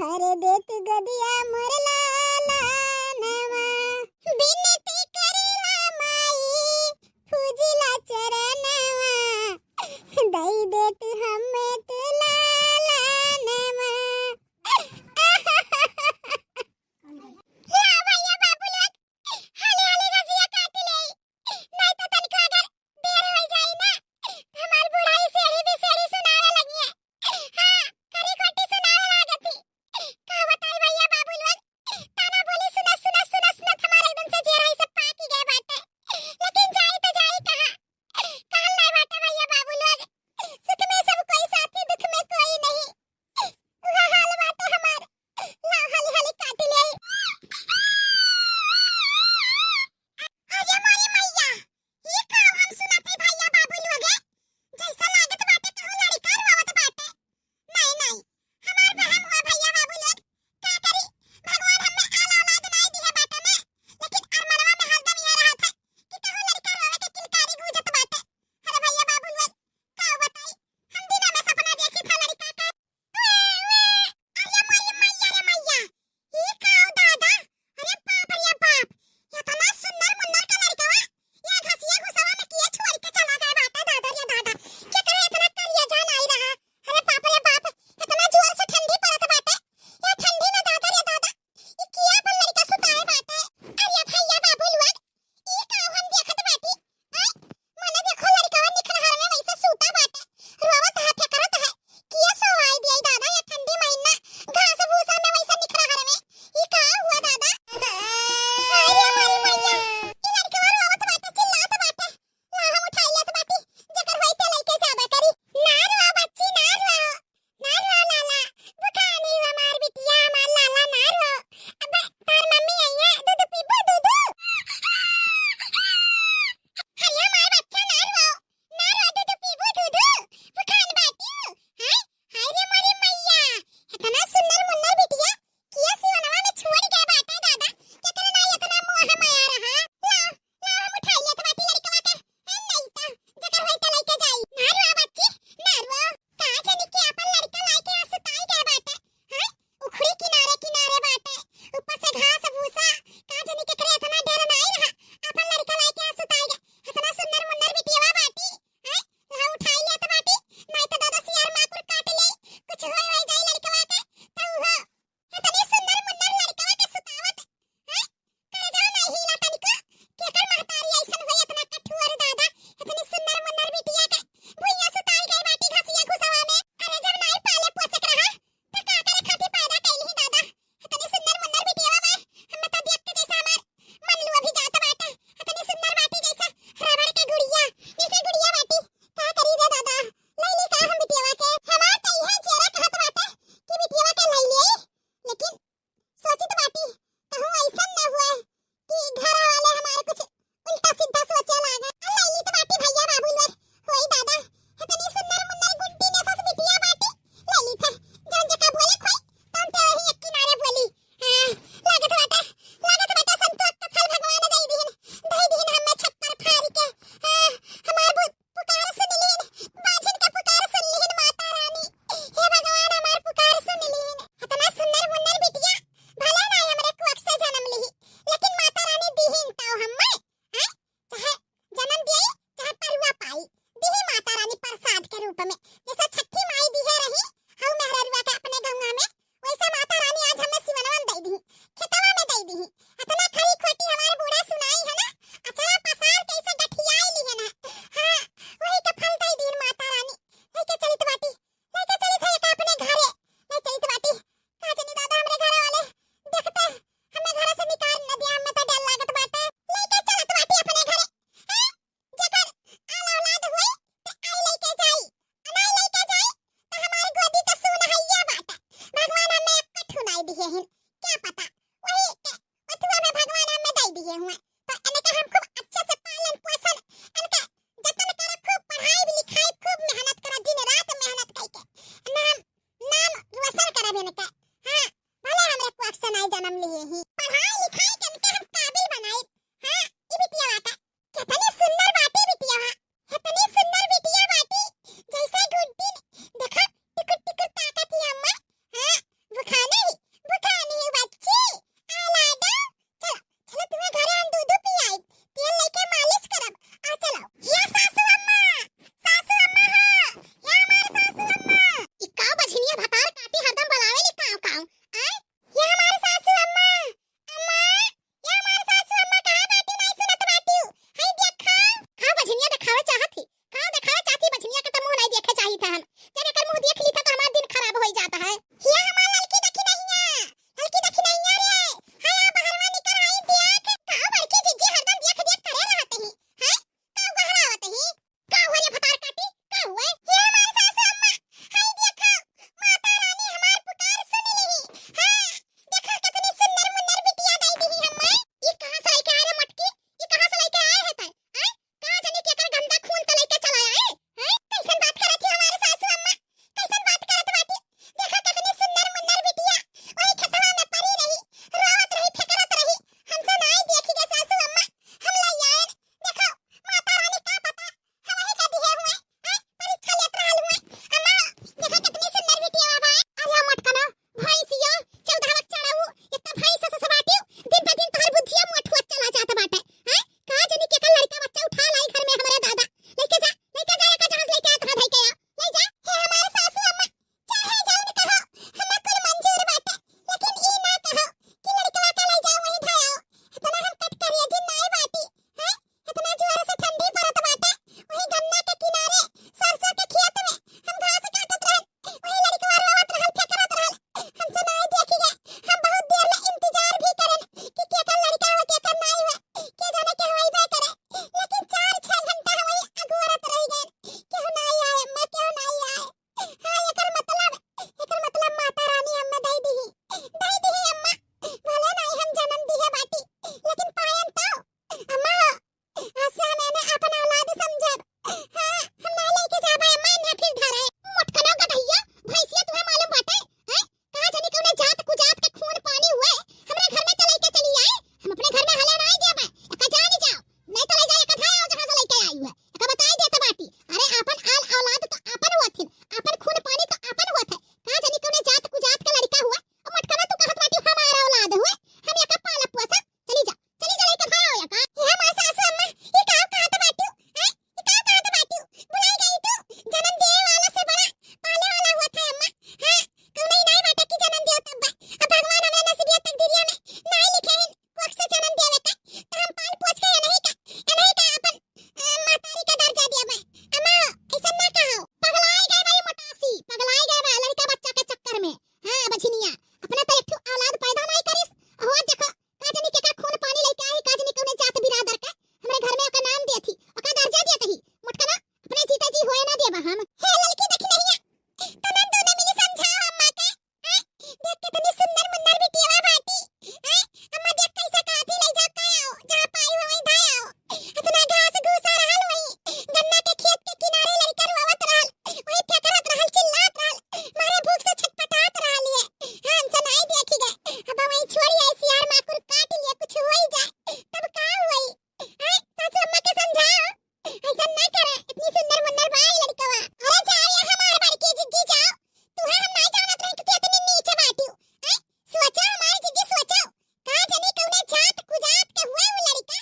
भर देत गदिया मोर लाला नवा बिनती करेला माई पूजिला चरणवा दई देत हमें तू लाला नवा जन्म लिए ही पढ़ाई लिखाई के हमके हम काबिल बनाए। हां ई बिटिया बाटा कितनी सुंदर बाटी बिटिया, कितनी सुंदर बिटिया बाटी जैसे गुड्डी देखा टिकुट टिकुट ताकत ही अम्मा। हां वो खाना ही बछनिया अपना तो एक औलाद पैदा नहीं करिस। हो देखो का जानी के का खून पानी लेके आई, का जानी कौने जात बिरादर का हमरे घर में ओका नाम देथी, ओका दर्जा देतही मोटकना अपने जीताजी होए ना देबा हम। हे लड़की देखी नहीं तनन दोने मिली समझाओ अम्मा के। देख कितनी सुंदर मुन्नर बिटिया बाटी। अम्मा देख कैसे काथी ले जा का आओ, जहां पाई हो वहीं धाय आओ। इतना घास घूसा रहल वहीं गन्ना के खेत के किनारे लड़का रोवत रहल, वहीं फेकरत रहल, चिल्लात रहल, मारे भूख से छटपटात रहल है। हम से नहीं देखी गए, अब वहीं छोड़ी ऐसी यार माकुर काट लिए कुछ हो ही जाए तब का होई। सासू अम्मा के समझाओ ऐसा ना करे, इतनी सुंदर मुन्नर भाई लड़कवा। अरे जाओ या हमार बड़की जिज्जी जाओ, तू हम नहीं जानत रही कि इतनी नीचे बाटी। सोचो हमारी जिज्जी सोचो का जानी कौने जात कुजात के हुए वो लड़का,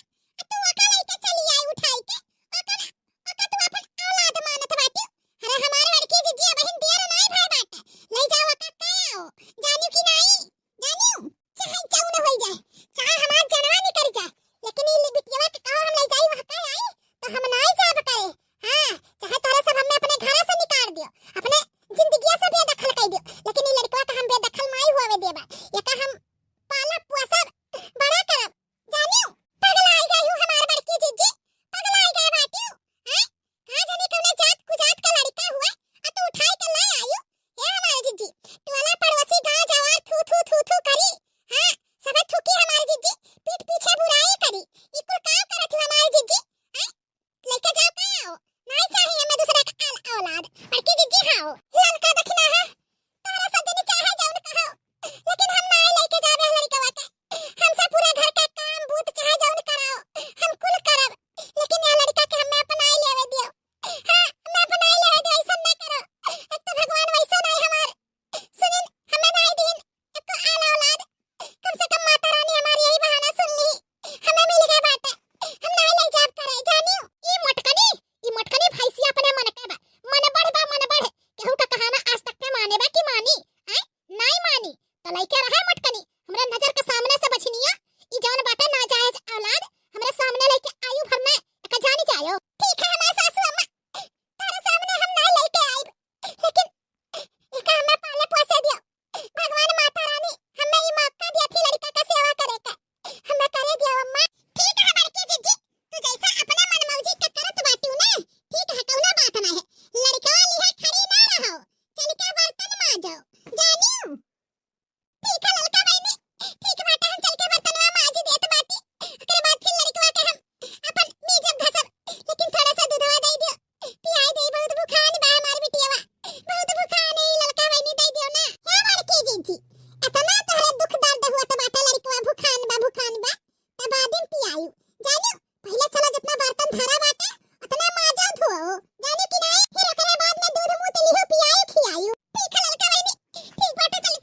तू ओका लइका चली आई उठाई के ओका तू अपन औलाद मानत बाटी। अरे हमार बड़की जिज्जी बहन देर नहीं भाई बाटे, ले जाओ ओका का आओ, जानियो कि नहीं जानियो, चाहे जाऊ न होई जाए, चाहे हमार जनवा निकल जाए, लेकिन ई बिटिया के कहो हम ले जाई वहां का आई तो हम नहीं जाब करे। हां चाहे तोरे सब हमें अपने घर से निकाल दियो, अपने जिंदगी से बेदखल कर दियो, लेकिन ई लड़का का हम बेदखल नहीं होवे देबा। ये का हम पाला पोसा बड़ा करब, जानियो पगलाई गई हूं हमार बड़की जिज्जी, पगलाई गए बाटी। हैं का जानी कौने जात कुजात का लड़का हुआ आ तू उठाई के ले आयो। ए हमार जिज्जी टोला पड़ोसी गांव जवार थू थू थू थू करी, हां सबे थूकी हमार जिज्जी, पीठ पीछे बुराई करी, ई कुल का करत हो हमार जिज्जी। हैं लेके जाओ का आओ, नहीं चाहिए हमें दूसरा का औलाद। बड़की जिज्जी हाओ ललका दखना है तारा सजनी चाहे जाओ न कहो, लेकिन हम नहीं लेके जाबे लड़कवा के। हमसे पूरे घर का काम बूत चाहे जाओ न कराओ, हम कुल करब, लेकिन यह लड़का के हमें अपनाई लेवे दियो। हां हमें अपनाई लेवे दियो, ऐसा ना करो, एक तो भगवान वैसा नहीं हमार सुनिन हमें नहीं दिन एक आला औलाद, कम से कम माता रानी हमारी यही बहाना सुन ली, हमें मिल गए बाटे, हम नहीं ले जाब करे। जानियो ई मोटकनी भैंसिया अपने मन के बा, मन बढ़ केहू का कहाना आज तक के माने बा कि मानी हैं नहीं मानी तो लइके रहे मोटकनी हमरे नजर के सामने से बछनिया। ई जौन बाटे नाजायज औलाद हमरे सामने लेके आयु भर में एक जानी जायो। ठीक है हमार सासू अम्मा तारे सामने हम नहीं लेके आइब, लेकिन एका हमें पाले पोसे दियो, भगवान माता रानी हमें ई मौका देती लड़का का सेवा करे के, हमें करे दियो अम्मा। ठीक है बड़की जिज्जी तू जैसा अपने मन मौजी के करत बाटू ना, ठीक है कौना बात ना है, लड़का लिए खड़ी ना रहो, चल के बर्तन मांजो जानियो। ठीक है ललका बहनी, ठीक बाटे हम चल के बर्तनवा मांज देत बाटी, ओकरे बाद फिर लड़कवा के हम अपन मीजब घसब, लेकिन थोड़ा सा दूधवा दे दियो पियाई दे, बहुत भूखान बा हमार बिटियावा, बहुत भूखान है ललका बहनी दे दियो ना। हे बड़की जिज्जी इतना तोहरे दुख दर्द हुआ त बाटे लड़कवा भूखान बा त बादिन पियायु जानियो। पहले चलो जितना बर्तन धरा बाटे उतना मांजो धोओ जानियो कि नहीं, फिर ओकरे बाद में दूध मुंह ते लिहो पियायु खियायु। ठीक है ललका बहनी ठीक बाटे चल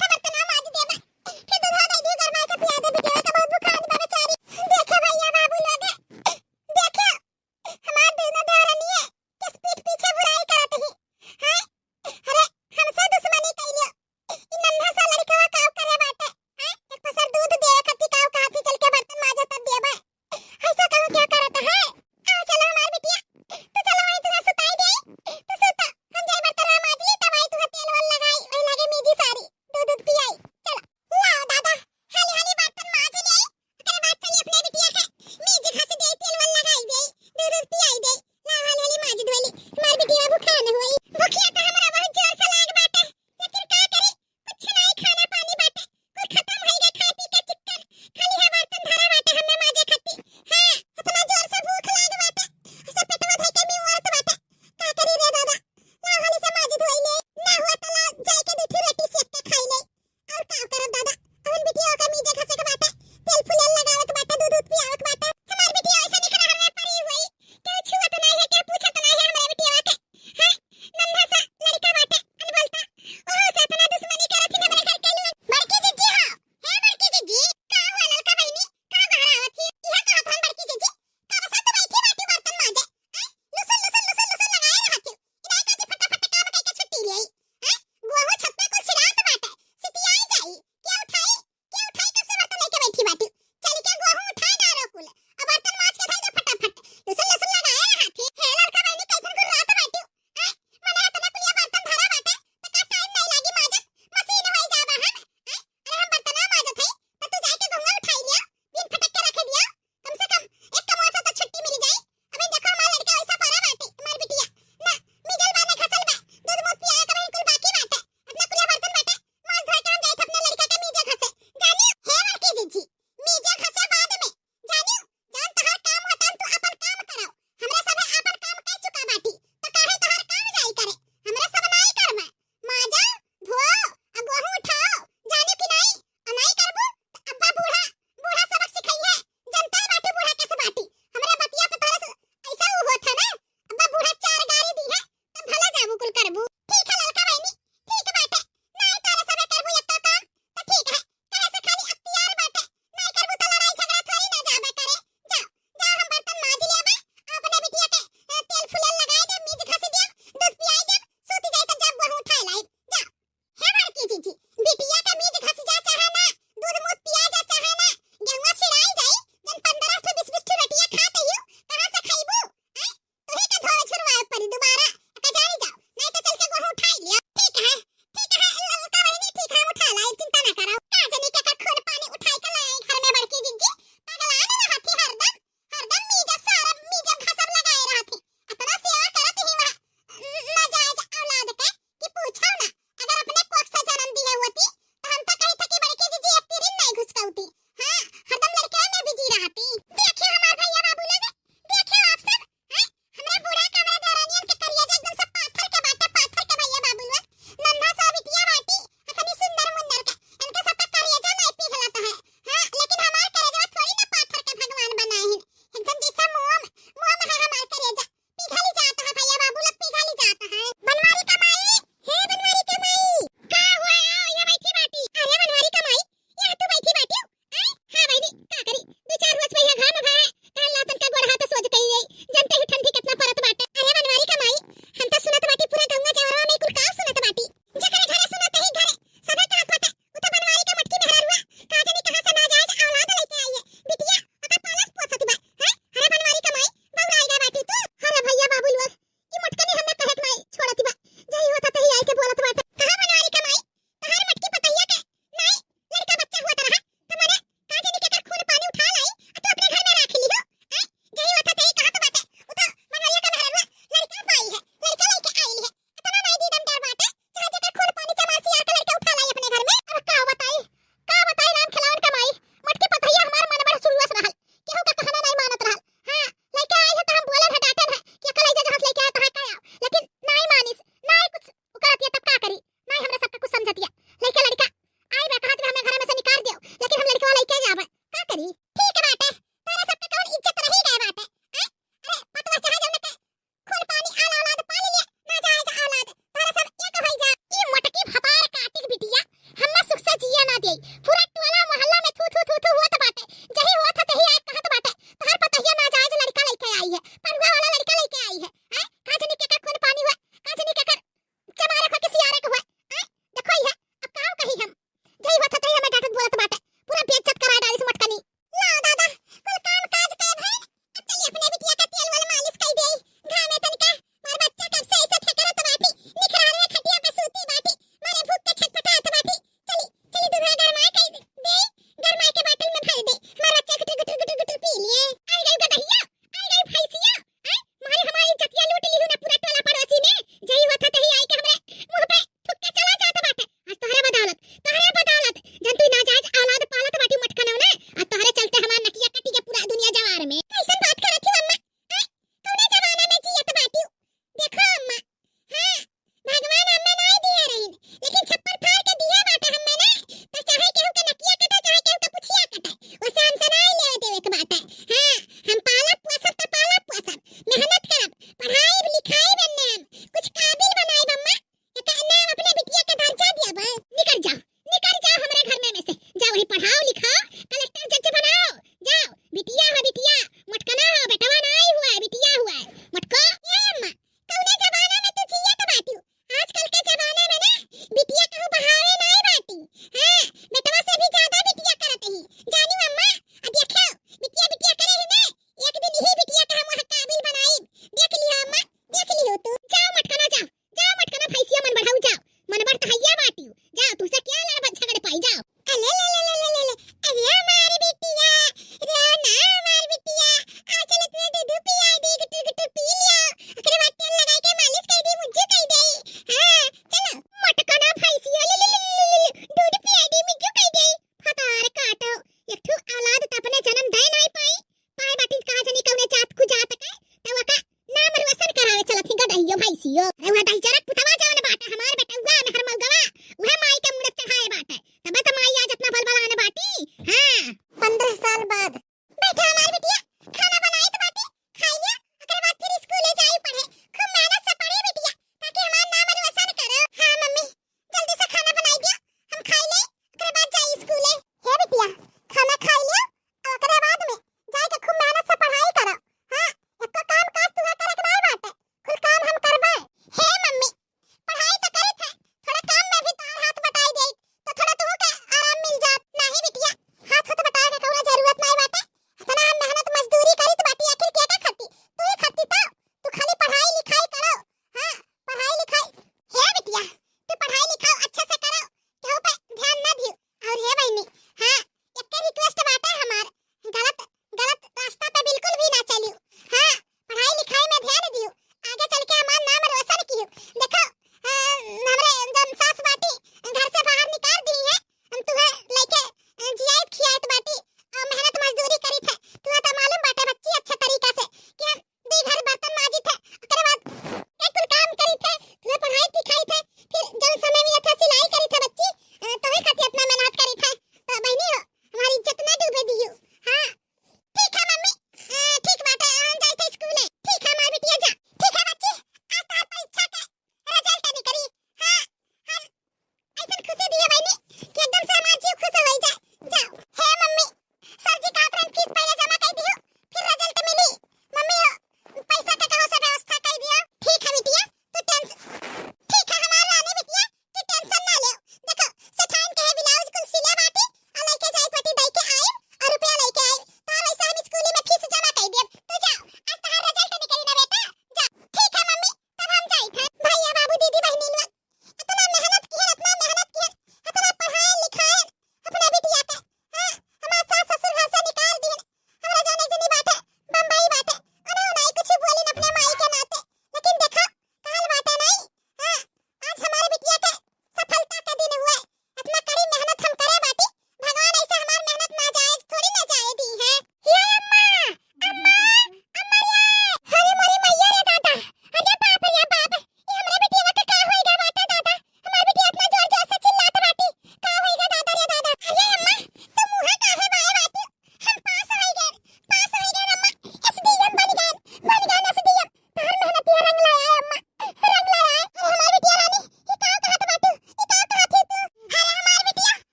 खुशी दिए